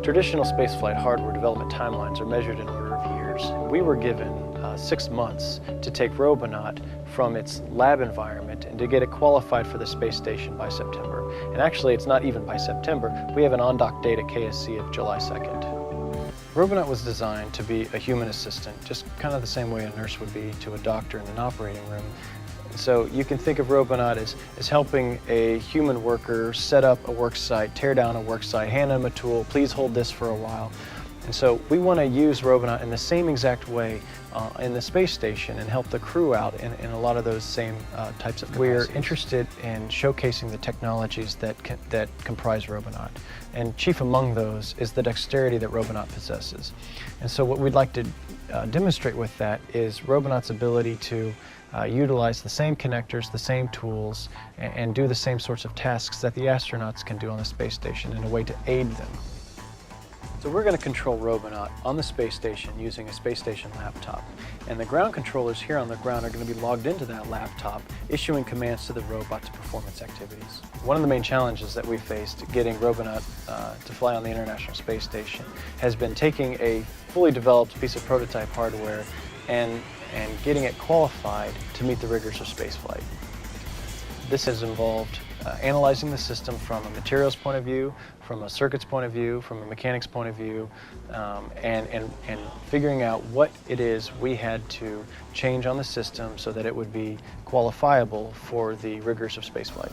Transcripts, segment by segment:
Traditional spaceflight hardware development timelines are measured in order of years. We were given 6 months to take Robonaut from its lab environment and to get it qualified for the space station by September. And actually, it's not even by September. We have an on-dock date at KSC of July 2nd. Robonaut was designed to be a human assistant, just kind of the same way a nurse would be to a doctor in an operating room. So you can think of Robonaut as helping a human worker set up a work site, tear down a work site, hand them a tool, please hold this for a while. And so we want to use Robonaut in the same exact way in the space station and help the crew out in a lot of those same types of capacities. We're interested in showcasing the technologies that comprise Robonaut. And chief among those is the dexterity that Robonaut possesses. And so what we'd like to demonstrate with that is Robonaut's ability to utilize the same connectors, the same tools, and do the same sorts of tasks that the astronauts can do on the space station in a way to aid them. So we're going to control Robonaut on the space station using a space station laptop. And the ground controllers here on the ground are going to be logged into that laptop, issuing commands to the robot to perform its activities. One of the main challenges that we faced getting Robonaut to fly on the International Space Station has been taking a fully developed piece of prototype hardware and getting it qualified to meet the rigors of spaceflight. This has involved analyzing the system from a materials point of view, from a circuits point of view, from a mechanics point of view, and figuring out what it is we had to change on the system so that it would be qualifiable for the rigors of spaceflight.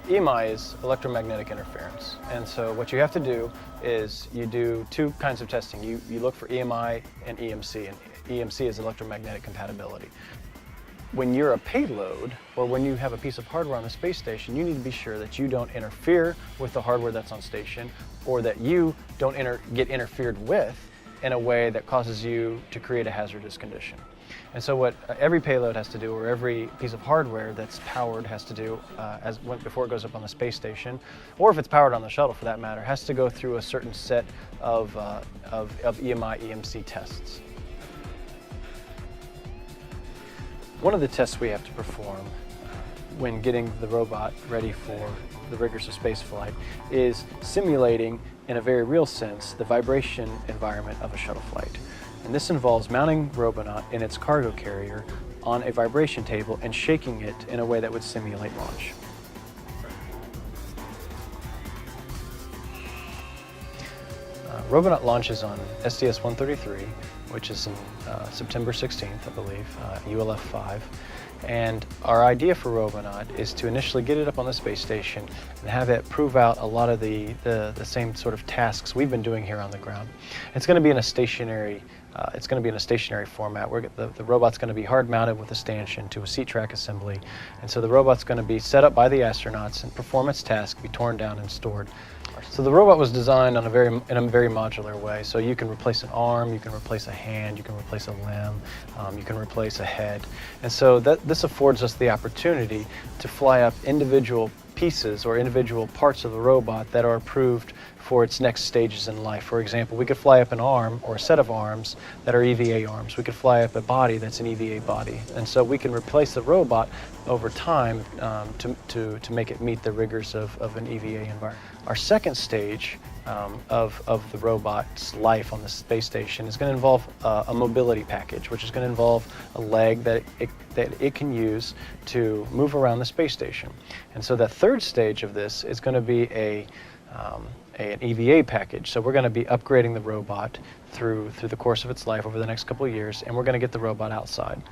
EMI is electromagnetic interference, and so what you have to do is you do two kinds of testing. You look for EMI and EMC, and EMC is electromagnetic compatibility. When you're a payload, or when you have a piece of hardware on the space station, you need to be sure that you don't interfere with the hardware that's on station, or that you don't get interfered with in a way that causes you to create a hazardous condition. And so what every payload has to do, or every piece of hardware that's powered has to do before it goes up on the space station, or if it's powered on the shuttle for that matter, has to go through a certain set of EMI, EMC tests. One of the tests we have to perform when getting the robot ready for the rigors of spaceflight is simulating, in a very real sense, the vibration environment of a shuttle flight. And this involves mounting Robonaut in its cargo carrier on a vibration table and shaking it in a way that would simulate launch. Robonaut launches on STS-133, which is in September 16th, I believe, ULF-5. And our idea for Robonaut is to initially get it up on the space station and have it prove out a lot of the same sort of tasks we've been doing here on the ground. It's going to be in a stationary format where the robot's going to be hard mounted with a stanchion to a seat track assembly. And so the robot's going to be set up by the astronauts and perform its task, be torn down and stored. So the robot was designed in a very modular way. So you can replace an arm, you can replace a hand, you can replace a limb, you can replace a head. And so this affords us the opportunity to fly up individual pieces or individual parts of the robot that are approved for its next stages in life. For example, we could fly up an arm or a set of arms that are EVA arms. We could fly up a body that's an EVA body. And so we can replace the robot over time to make it meet the rigors of an EVA environment. Our second stage of the robot's life on the space station is going to involve a mobility package, which is going to involve a leg that it can use to move around the space station. And so the third stage of this is going to be an EVA package. So we're going to be upgrading the robot through the course of its life over the next couple of years, and we're going to get the robot outside.